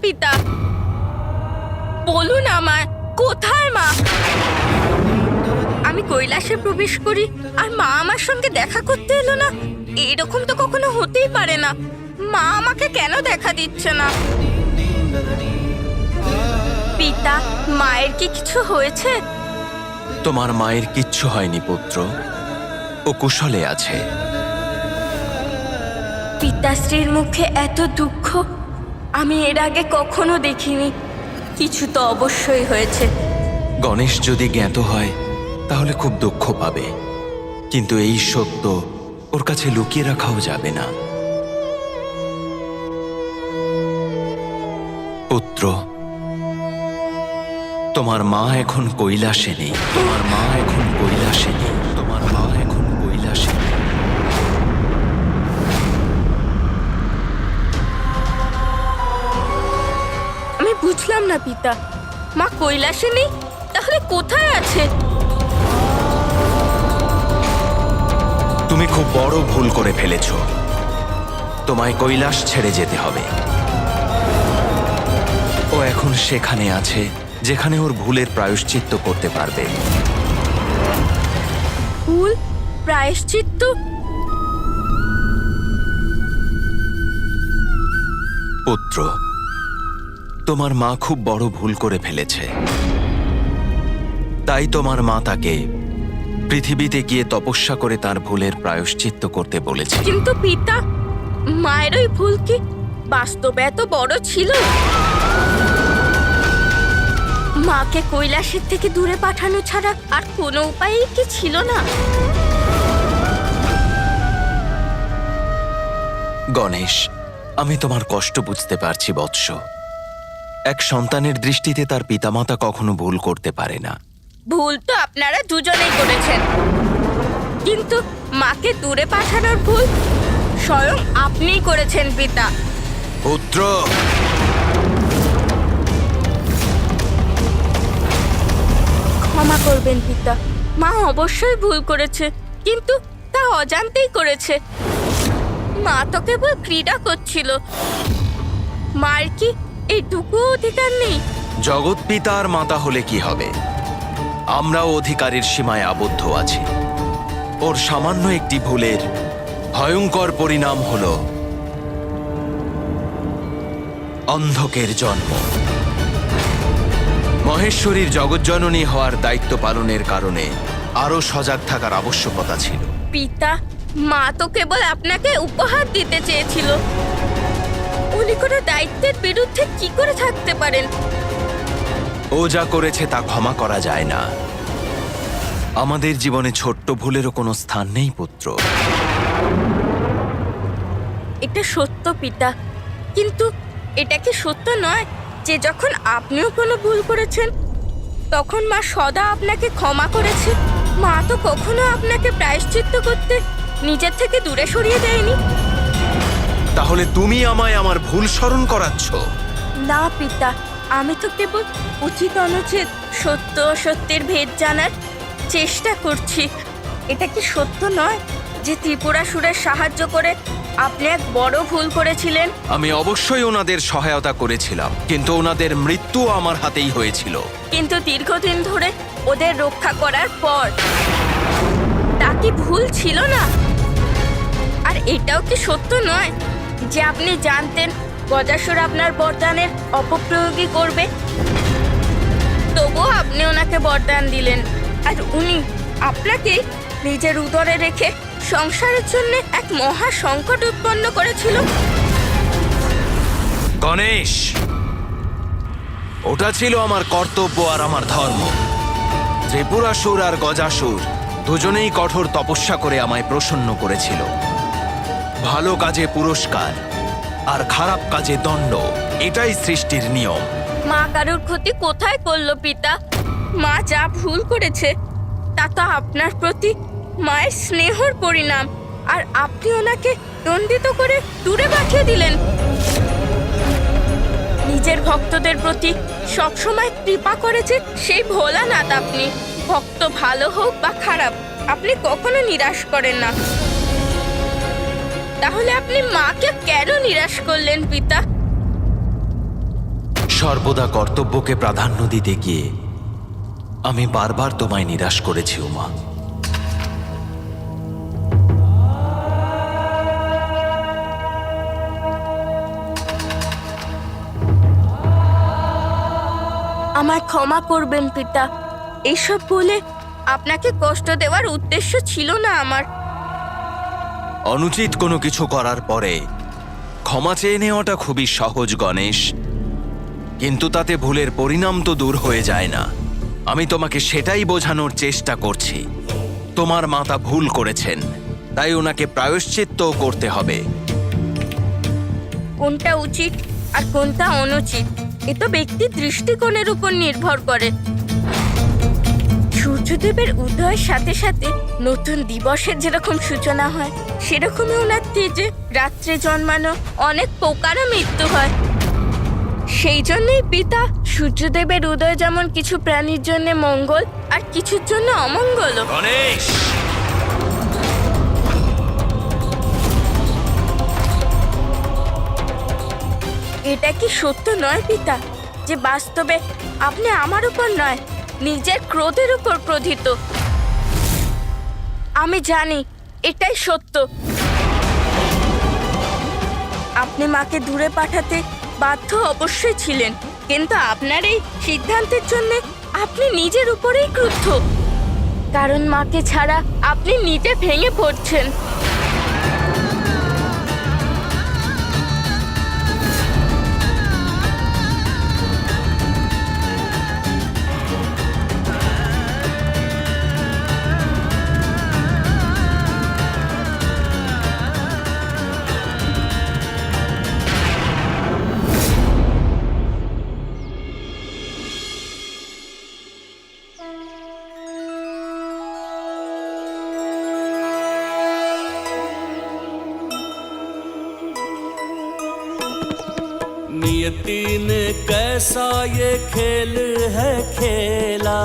পিতা, বলুন আমায়, কোথায় মা? আমি কৈলাসে প্রবেশ করি আর মা আমার সঙ্গে দেখা করতে এলো না। এরকম তো কখনো হতেই পারে না। মা আমাকে কেন দেখা দিচ্ছে না? পিতা, মায়ের কি কিছু হয়েছে? তোমার মায়ের কিচ্ছু হয়নি পুত্র, ও কুশলে আছে। পিতাশ্রীর মুখে এত দুঃখ আমি এর আগে কখনো দেখিনি। কিছু তো অবশ্যই হয়েছে। গণেশ যদি জ্ঞাত হয় তাহলে খুব দুঃখ পাবে, কিন্তু এই সত্য ওর কাছে লুকিয়ে রাখাও যাবে না। পুত্র, তোমার মা এখন কৈলাসে নেই। তোমার মা এখন কৈলাসে নেই। তোমার মা এখন কৈলাসে নেই। আমি বুঝলাম না পিতা, মা কৈলাসে নেই, তাহলে কোথায় আছে? তুমি খুব বড় ভুল করে ফেলেছ। তোমায় কৈলাস ছেড়ে যেতে হবে। ও এখন সেখানে আছে যেখানে ওর ভুলের প্রায়শ্চিত্ত করতে পারবে। ভুল প্রায়শ্চিত্ত? পুত্র, তোমার মা খুব বড় ভুল করে ফেলেছে। তাই তোমার মা তাকে পৃথিবীতে গিয়ে তপস্যা করে তার ভুলের প্রায়শ্চিত্ত করতে বলেছে। কিন্তু পিতা, মায়ের ওই ভুল কি বাস্তবে এত বড় ছিল? মাকে কৈলাসের থেকে দূরে পাঠানো ছাড়া আর কোনো উপায়ই কি ছিল না? গণেশ, আমি তোমার কষ্ট বুঝতে পারছি বৎস। এক সন্তানের দৃষ্টিতে তার পিতামাতা কখনো ভুল করতে পারে না। ভুল তো আপনারা দুজনেই করেছেন, কিন্তু মাকে দূরে পাঠানোর ভুল স্বয়ং আপনিই করেছেন পিতা। পুত্র, ক্ষমা করবেন পিতা, মা অবশ্যই ভুল করেছে, কিন্তু তা অজান্তেই করেছে। মা তো কেবল ক্রীড়া করছিল। মার কি এইটুকু অধিকার নেই? জগৎ পিতার মাতা হলে কি হবে? আমরাও অধিকারের সীমায় আবদ্ধ আছি। ওর সামান্য একটি ভুলের ভয়ঙ্কর পরিণাম হল অন্ধকের জন্ম। মহেশ্বরীর জগজ্জননী হওয়ার দায়িত্ব পালনের কারণে আরও সজাগ থাকার আবশ্যকতা ছিল। পিতা, মা তো কেবল আপনাকে উপহার দিতে চেয়েছিল। উনি কোনো দায়িত্বের বিরুদ্ধে কি করে থাকতে পারেন? ও যা করেছে তা ক্ষমা করা যায় না। আমাদের জীবনে ছোট্ট ভুলেরও কোনো স্থান নেই পুত্র। এটা সত্য পিতা, কিন্তু এটা কি সত্য নয় যে যখন আপনিও কোনো ভুল করেছেন তখন মা সদা আপনাকে ক্ষমা করেছে? মা তো কখনো আপনাকে প্রায়শ্চিত্ত করতে নিজের থেকে দূরে সরিয়ে দেয়নি। তাহলে তুমি আমায় আমার ভুল স্মরণ করাচ্ছ? না পিতা, আমি তো কেবল উচিত অনুচিত, সত্য অসত্যের ভেদ জানার চেষ্টা করছি। এটা কি সত্য নয় যে ত্রিপুরাসুরের সাহায্য করে আপনি এক বড় ভুল করেছিলেন? আমি অবশ্যই ওনাদের সহায়তা করেছিলাম, কিন্তু ওনাদের মৃত্যু আমার হাতেই হয়েছিল। কিন্তু দীর্ঘদিন ধরে ওদের রক্ষা করার পর তা কি ভুল ছিল না? আর এটাও কি সত্য নয় যে আপনি জানতেন গজাসুর আপনার বরদানের অপপ্রয়োগই করবে, তবুও আপনি ওনাকে বরদান দিলেন, আর উনি আপনাকে নিজের উদরে রেখে সংসারের জন্য এক মহা সংকট উৎপন্ন করেছিল? গণেশ, ওটা ছিল আমার কর্তব্য আর আমার ধর্ম। ত্রিপুরাসুর আর গজাসুর দুজনেই কঠোর তপস্যা করে আমায় প্রসন্ন করেছিল। ভালো কাজে পুরস্কার আর খারাপ কাজে দণ্ড, এটাই সৃষ্টির নিয়ম। মা কারোর ক্ষতি কোথায় করলো পিতা? মা যা ভুল করেছে তা তো আপনার প্রতি মায়ের স্নেহর পরিণাম, আর আপনি ওনাকে দণ্ডিত করে দূরে পাঠিয়ে দিলেন। নিজের ভক্তদের প্রতি সবসময় কৃপা করেছে সেই ভোলানাথ আপনি। ভক্ত ভালো হোক বা খারাপ, আপনি কখনো নিরাশ করেন না। তাহলে আপনি মাকে কেন নিরাশ করলেন পিতা? সর্বদা কর্তব্যকে প্রাধান্য দিতে গিয়ে আমি বারবার তোমায় নিরাশ করেছি উমা। আমায় ক্ষমা করবেন পিতা, এইসব বলে আপনাকে কষ্ট দেওয়ার উদ্দেশ্য ছিল না আমার। অনুচিত কোনো কিছু করার পরে ক্ষমা চেয়ে নেওয়াটা খুবই সহজ গণেশ, কিন্তু তাতে ভুলের পরিণাম তো দূর হয়ে যায় না। আমি তোমাকে সেটাই বোঝানোর চেষ্টা করছি। তোমার মাতা ভুল করেছেন, তাই ওনাকে প্রায়শ্চিত্ত করতে হবে। কোনটা উচিত আর কোনটা অনুচিত এ তো ব্যক্তির দৃষ্টিকোণের উপর নির্ভর করে। সূর্যদেবের উদয়ের সাথে সাথে নতুন দিবসের যেরকম সূচনা হয়, সেরকমই ওনার তেজে রাত্রে জন্মানো অনেক পোকারও মৃত্যু হয়। সেই জন্যই পিতা, সূর্যদেবের উদয় যেমন কিছু প্রাণীর জন্য মঙ্গল আর কিছুর জন্য অমঙ্গল। গণেশ, এটা কি সত্য নয় পিতা, যে বাস্তবে আপনি আমার উপর নয়, নিজের ক্রোধের উপর ক্রোধিত? আমি জানি এটাই সত্য। আপনি মাকে দূরে পাঠাতে বাধ্য অবশ্যই ছিলেন, কিন্তু আপনার এই সিদ্ধান্তের জন্য আপনি নিজের উপরেই ক্রুদ্ধ। কারণ মাকে ছাড়া আপনি নিজে ভেঙে পড়ছেন। नियति ने कैसा ये खेल है खेला,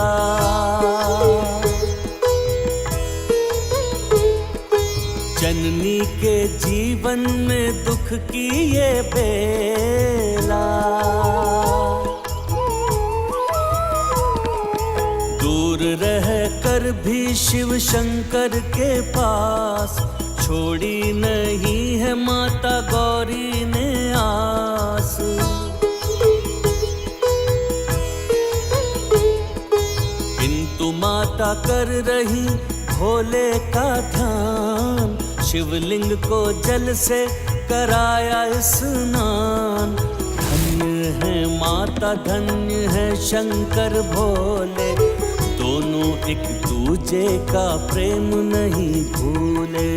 जननी के जीवन में दुख की ये बेला। दूर रह कर भी शिव शंकर के पास छोड़ी नहीं है माता गौरी ने आस। किंतु माता कर रही भोले का ध्यान, शिवलिंग को जल से कराया स्नान। धन्य है माता, धन्य है शंकर भोले, दोनों एक दूजे का प्रेम नहीं भूले।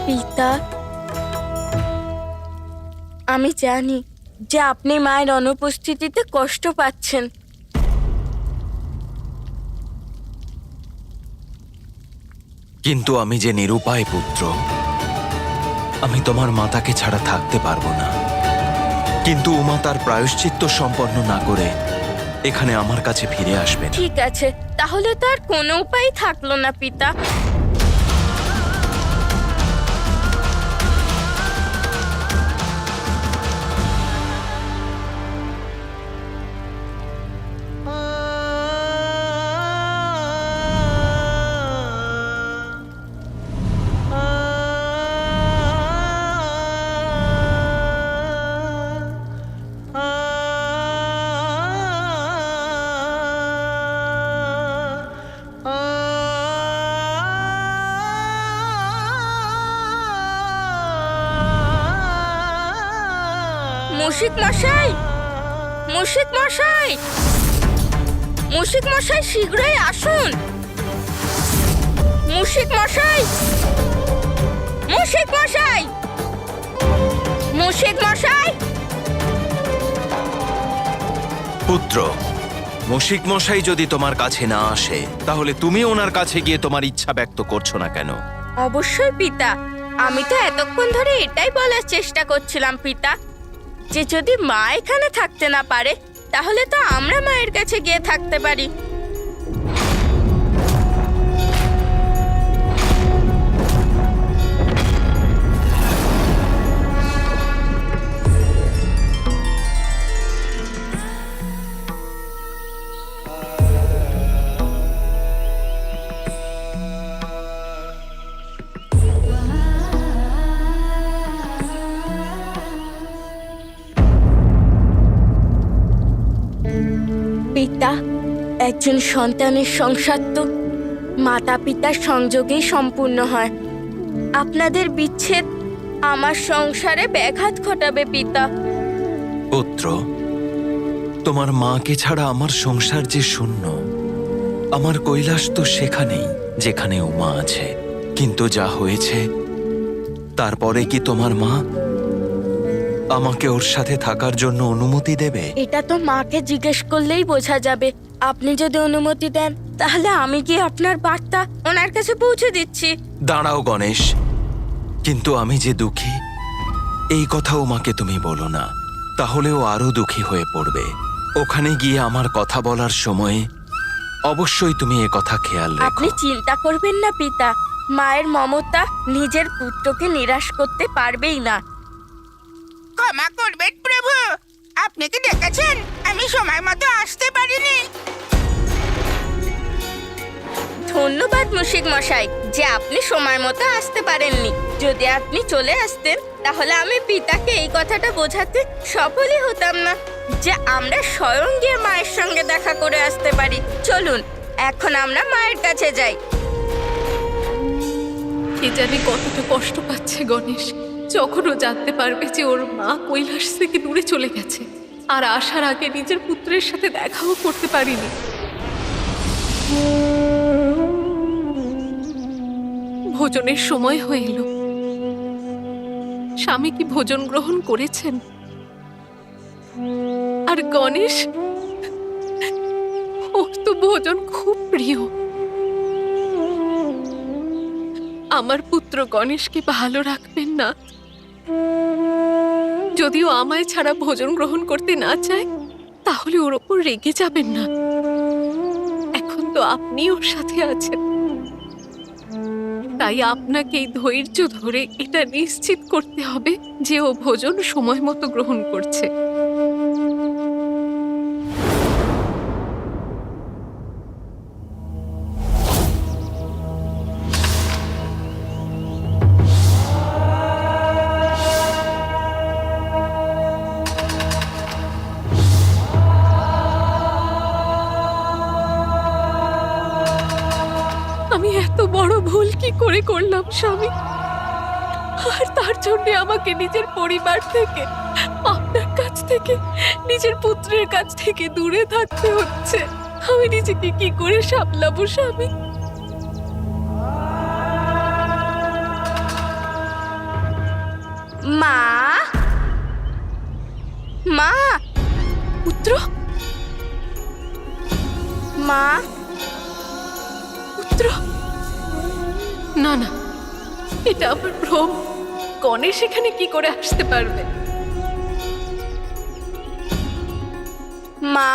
পিতা, আমি জানি যে আপনি মায়ের অনুপস্থিতিতে কষ্ট পাচ্ছেন, কিন্তু আমি যে নিরুপায় পুত্র, আমি তোমার মাতাকে ছাড়া থাকতে পারবো না। কিন্তু উমা তার প্রায়শ্চিত্ত সম্পন্ন না করে এখানে আমার কাছে ফিরে আসবে। ঠিক আছে, তাহলে তো আর কোনো উপায় থাকলো না পিতা। মুশিক মশাই, মুশিক মশাই, মুশিক মশাই, শীঘ্রই আসুন। মুশিক মশাই, মুশিক মশাই, মুশিক মশাই। পুত্র, মুশিক মশাই যদি তোমার কাছে না আসে, তাহলে তুমি ওনার কাছে গিয়ে তোমার ইচ্ছা ব্যক্ত করছো না কেন? অবশ্যই পিতা, আমি তো এতক্ষণ ধরে এটাই বলার চেষ্টা করছিলাম পিতা যে যদি মা এখানে থাকতে না পারে তাহলে তো আমরা মায়ের কাছে গিয়ে থাকতে পারি। পিতা, একজন সন্তানের সংসার তো মাতা পিতার সংযোগেই সম্পূর্ণ হয়। আপনাদের বিচ্ছেদ আমার সংসারে ব্যাঘাত ঘটাবে পিতা। পুত্র, তোমার মাকে ছাড়া আমার সংসার যে শূন্য। আমার কৈলাস তো সেখানেই যেখানে উমা আছে, কিন্তু যা হয়েছে তারপরে কি তোমার মা আমাকে ওর সাথে থাকার জন্য অনুমতি দেবে? এটা তো মাকে জিজ্ঞেস করলেই বোঝা যাবে। আপনি যদি অনুমতি দেন তাহলে আমি গিয়ে আপনার বার্তা ওনার কাছে পৌঁছে দিচ্ছি। দাঁড়াও গণেশ, কিন্তু আমি যে দুঃখী এই কথা উমাকে তুমি বলো না, তাহলে ও আরো দুঃখী হয়ে পড়বে। ওখানে গিয়ে আমার কথা বলার সময় অবশ্যই তুমি এ কথা খেয়াল আপনি রেখো। চিন্তা করবেন না পিতা, মায়ের মমতা নিজের পুত্রকে নিরাশ করতে পারবেই না। ক্ষমা করবেন প্রভু, আপনি কি ডেকেছেন? আমি সময় মতো আসতে পারিনি। ধন্যবাদ মুশিক মশাই যে আপনি সময় মতো আসতে পারেননি। যদি আপনি চলে আসতেন তাহলে আমি পিতাকে এই কথাটা বোঝাতে সফলই হতাম না যে আমরা স্বয়ং গিয়ে মায়ের সঙ্গে দেখা করে আসতে পারি। চলুন এখন আমরা মায়ের কাছে যাই। কে জানে কতটা কষ্ট পাচ্ছে গণেশ যখন ও জানতে পারবে যে ওর মা কৈলাস থেকে দূরে চলে গেছে, আর আসার আগে নিজের পুত্রের সাথে দেখাও করতে পারিনি। ভোজনের সময় হয়ে এলো। স্বামী কি ভোজন গ্রহণ করেছেন? আর গণেশ, ওর তো ভোজন খুব প্রিয়। আমার পুত্র গণেশকে ভালো রাখবেন না। যদিও আমায় ছাড়া ভোজন গ্রহণ করতে না চায় তাহলে ওর ওপর রেগে যাবেন না। এখন তো আপনি ওর সাথে আছেন, তাই আপনাকে এই ধৈর্য ধরে এটা নিশ্চিত করতে হবে যে ও ভোজন সময় মতো গ্রহণ করছে। আমি এত বড় ভুল কি করে করলাম স্বামী? আর তার জন্য আমাকে নিজের পরিবার থেকে, আপনার কাছ থেকে, নিজের পুত্রের কাছ থেকে দূরে থাকতে হচ্ছে। আমি নিজেকে কি করে সামলাবো স্বামী? মা, মা, পুত্র, মা, পুত্র, না না, এটা আমার ভ্রম। গণেশ এখানে কি করে আসতে পারবে? মা,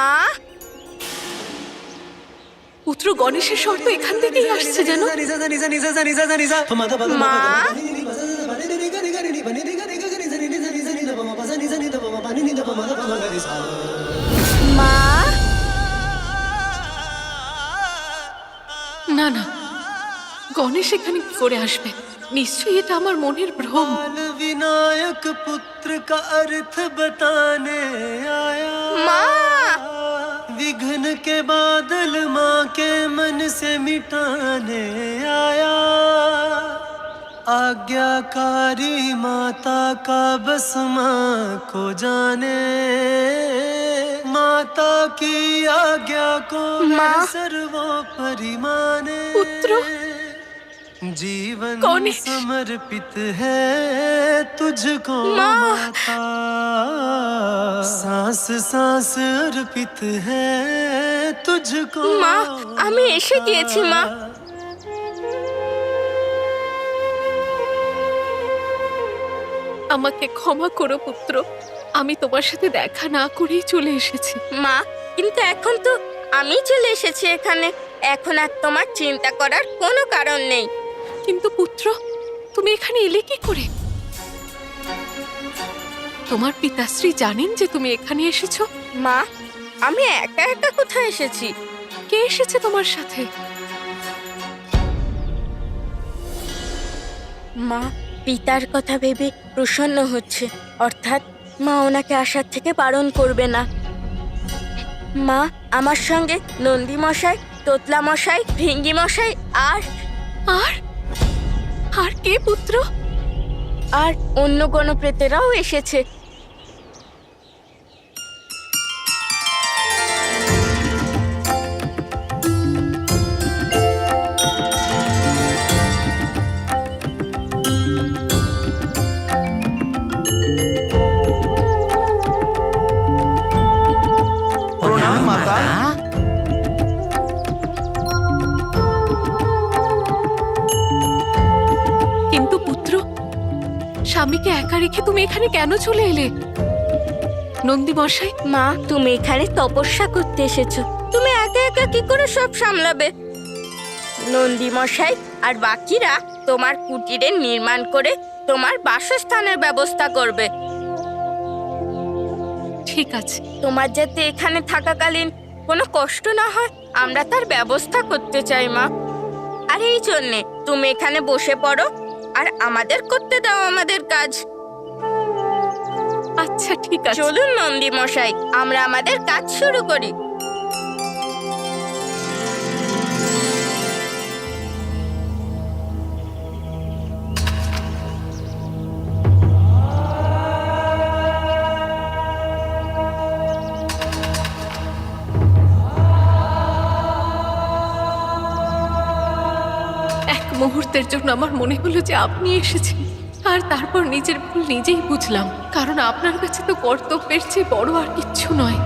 পুত্র গণেশের স্বর তো এখান থেকেই আসছে যেন। মা, মা, না না, গণেশ এখানে কি করে আসবে? নিশ্চয়ই এটা আমার মনের ভ্রম। विनायक पुत्र का अर्थ बताने आया। মা, विघ्न के बादल माँ के मन से मिटाने आया। आज्ञाकारी माता का बस माँ को जाने। माता की आज्ञा को माँ। सर्वोपरि माने। पुत्र। जीवन गणेश। समर्पित है तुझको माँ। माता। सांस सांस अर्पित है तुझको। মা, আমি এসে গিয়েছি মা। আমাকে ক্ষমা করো পুত্র, আমি তোমার সাথে দেখা না করেই চলে এসেছি। মা, কিন্তু এখন তো আমি চলে এসেছি এখানে। এখন আর তোমার চিন্তা করার কোনো কারণ নেই। কিন্তু পুত্র, তুমি এখানে এলে কি করে? তোমার পিতাশ্রী জানেন যে তুমি এখানে এসেছো? মা, আমি একা একা কোথায় এসেছি? কে এসেছে তোমার সাথে? মা পিতার কথা ভেবে প্রসন্ন হচ্ছে, অর্থাৎ মা ওনাকে আসার থেকে বারণ করবে না। মা, আমার সঙ্গে নন্দী মশাই, তোতলা মশাই, ভৃঙ্গি মশাই আর আর আর কে পুত্র? আর অন্য গণপ্রেতেরাও এসেছে। প্রণাম মাতা। কিন্তু পুত্র, স্বামীকে একা রেখে তুমি এখানে কেন চলে এলে? নন্দী মশাই, মা, তুমি এখানে তপস্যা করতে এসেছো, তুমি একা একা কি করে সব সামলাবে? নন্দী মশাই আর বাকিরা তোমার কুটিরে নির্মাণ করে তোমার বাসস্থানের ব্যবস্থা করবে। ঠিক আছে। তোমার যাতে এখানে থাকাকালীন কোনো কষ্ট না হয়, আমরা তার ব্যবস্থা করতে চাই মা। আর এই জন্যে তুমি এখানে বসে পড়ো আর আমাদের করতে দাও আমাদের কাজ। আচ্ছা ঠিক আছে। চলুন নন্দী মশাই, আমরা আমাদের কাজ শুরু করি। এক মুহূর্তের জন্য আমার মনে হলো যে আপনি এসেছেন, আর তারপর নিজের ভুল নিজেই বুঝলাম, কারণ আপনার কাছে তো কর্তব্যের চেয়ে বড় আর কিচ্ছু নয়।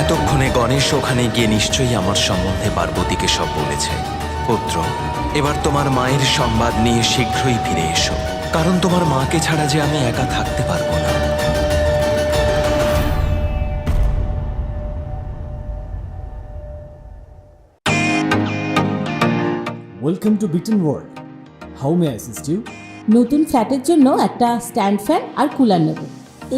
এতক্ষণে গণেশ ওখানে গিয়ে নিশ্চয়ই আমার সম্বন্ধে পার্বতীকে সব বলেছে। পুত্র, এবার তোমার মায়ের সংবাদ নিয়ে শীঘ্রই ফিরে এসো, কারণ তোমার মাকে ছাড়া যে আমি একা থাকতে পারবো না। Welcome to Beaten World. How may I assist you? নতুন ফ্ল্যাটের জন্য একটা স্ট্যান্ড ফ্যান আর কুলার নেব।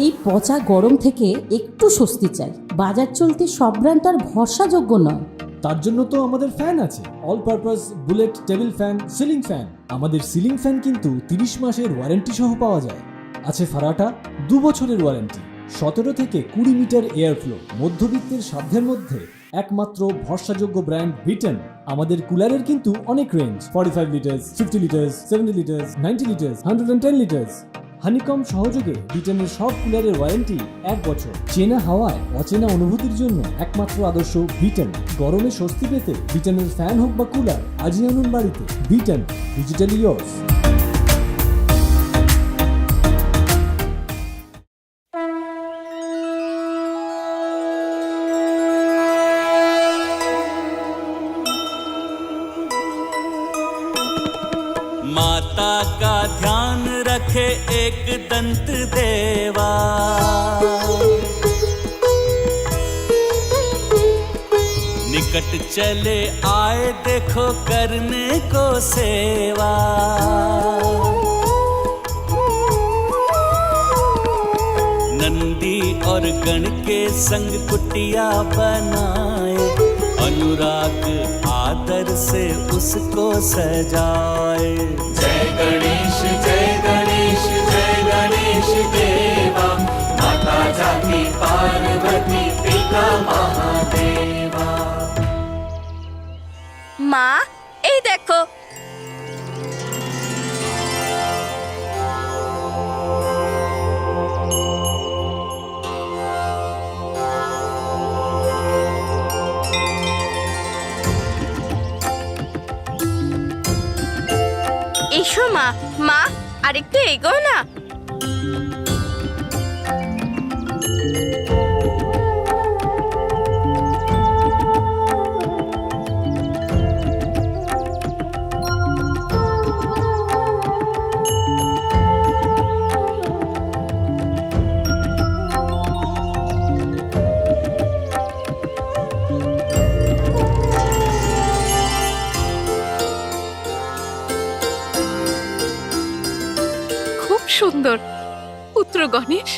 এই পচা গরম থেকে একটু স্বস্তি চাই। বাজার চলতে সব ব্র্যান্ড আর ভরসাযোগ্য নয়। তার জন্য তো আমাদের ফ্যান আছে, all purpose bullet table fan, ceiling fan. আমাদের সিলিং ফ্যান কিন্তু 30 মাসের ওয়ারেন্টি সহ পাওয়া যায়। আছে ফারাটা 2 বছরের ওয়ারেন্টি, 17 থেকে 20 মিটার এয়ার ফ্লো। মধ্যবিত্তের সাধ্যের মধ্যে একমাত্র ভরসাযোগ্য ব্র্যান্ড বিটেন। আমাদের কুলারের কিন্তু অনেক range, 45 litres, 50 litres, 70 litres, 90 litres, 110 litres. Honeycomb সহযোগে বিটেনের সব কুলারের ওয়ারেন্টি 1 বছর। চেনা হাওয়ায় অচেনা অনুভূতির জন্য একমাত্র আদর্শ বিটেন। গরমে স্বস্তি পেতে বিটেনের ফ্যান হোক বা কুলার, আজই আনুন বাড়িতে। Beaten, digitally years. माता का ध्यान रखे एक दंत देवा, निकट चले आए देखो करने को सेवा। नंदी और गण के संग कुटिया बनाए, अनुराग आदर से उसको सजाए। जय गणेश जय गणेश जय गणेश देवा, माता जाति पार्वती पिता महादेवा। মা, এই দেখো। এসো মা। মা, আরেকটু এগো না। খুব সুন্দর। পুত্র গণেশ,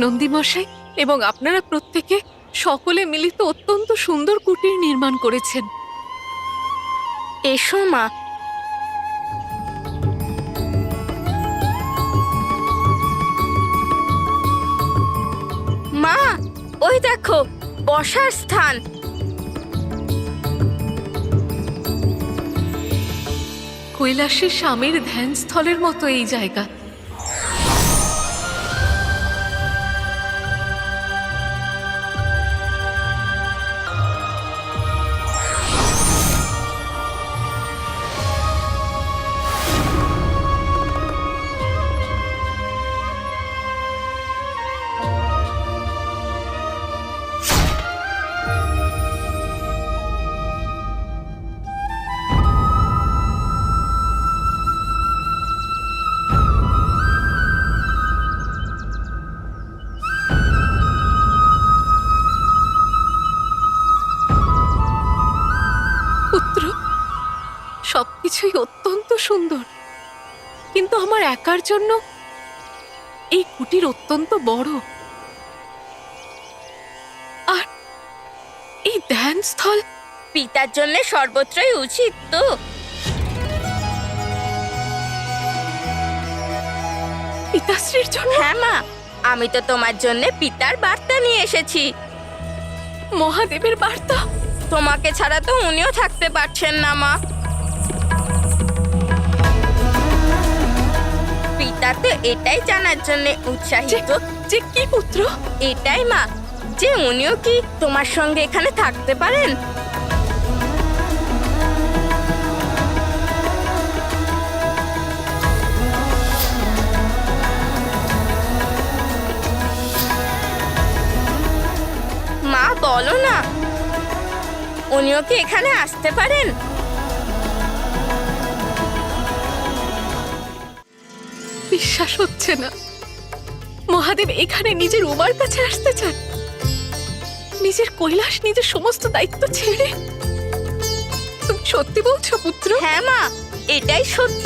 নন্দীমশাই এবং আপনারা প্রত্যেকে সকলে মিলিত অত্যন্ত সুন্দর কুটির নির্মাণ করেছেন। এসো মা। মা, ওই দেখো বসার স্থান। কৈলাসে স্বামীর ধ্যানস্থলের মতো এই জায়গা। পুত্র, সবকিছুই অত্যন্ত সুন্দর, কিন্তু আমার একার জন্য এই কুটির অত্যন্ত বড়। আর এই ধ্যানস্থল পিতার জন্য সর্বত্রই উচিত তো। পিতাশ্রীর জন্য? হ্যাঁ মা, আমি তো তোমার জন্য পিতার বার্তা নিয়ে এসেছি। মহাদেবের বার্তা? তোমাকে ছাড়া তো উনিও থাকতে পারছেন না মা। পিতা তো এটাই জানার জন্য উৎসাহিত। যে কি পুত্র? এটাই মা, যে উনিও কি তোমার সঙ্গে এখানে থাকতে পারেন। মা বলো না, উনিও কি এখানে আসতে পারেন? বিশ্বাস হচ্ছে না, মহাদেব এখানে নিজের উমার কাছে আসতে চান, নিজের কৈলাস, নিজের সমস্ত দায়িত্ব ছেড়ে। তুমি সত্যি বলছো পুত্র? হ্যাঁ মা, এটাই সত্য।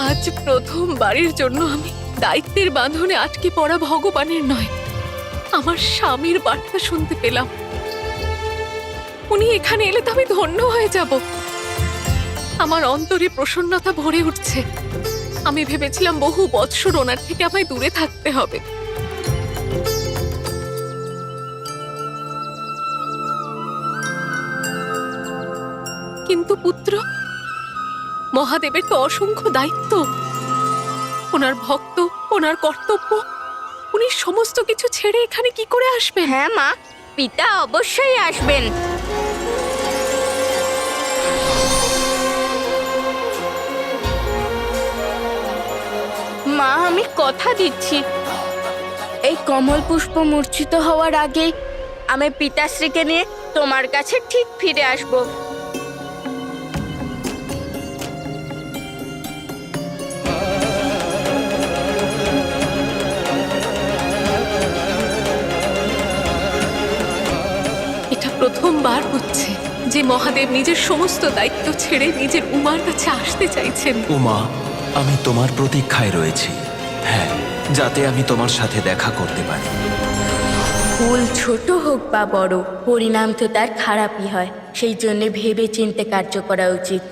আজ প্রথমবারের জন্য আমি দায়িত্বের বাঁধনে আটকে পড়া ভগবানের নয়, আমার স্বামীর বার্তা শুনতে পেলাম। উনি এখানে এলে তো আমি ধন্য হয়ে যাব। আমার অন্তরে প্রসন্নতা ভরে উঠছে। আমি ভেবেছিলাম বহু বৎসর ওনার থেকে আমায় দূরে থাকতে হবে। কিন্তু পুত্র, মহাদেবের তো অসংখ্য দায়িত্ব। ওনার ভক্ত, ওনার কর্তব্য, উনি সমস্ত কিছু ছেড়ে এখানে কি করে আসবেন? হ্যাঁ মা, পিতা অবশ্যই আসবেন। মা, আমি কথা দিচ্ছি, এই কমল পুষ্প মূর্ছিত হওয়ার আগে আমি পিতাশ্রীকে নিয়ে তোমার কাছে ঠিক ফিরে আসব। এটা প্রথমবার হচ্ছে যে মহাদেব নিজের সমস্ত দায়িত্ব ছেড়ে নিজের উমার কাছে আসতে চাইছেন। উমা, আমি তোমার প্রতীক্ষায় রয়েছি। হ্যাঁ, যাতে আমি তোমার সাথে দেখা করতে পারি। ভুল ছোট হোক বা বড়, পরিণাম তো তার খারাপই হয়। সেই জন্য ভেবে চিন্তে কার্য করা উচিত।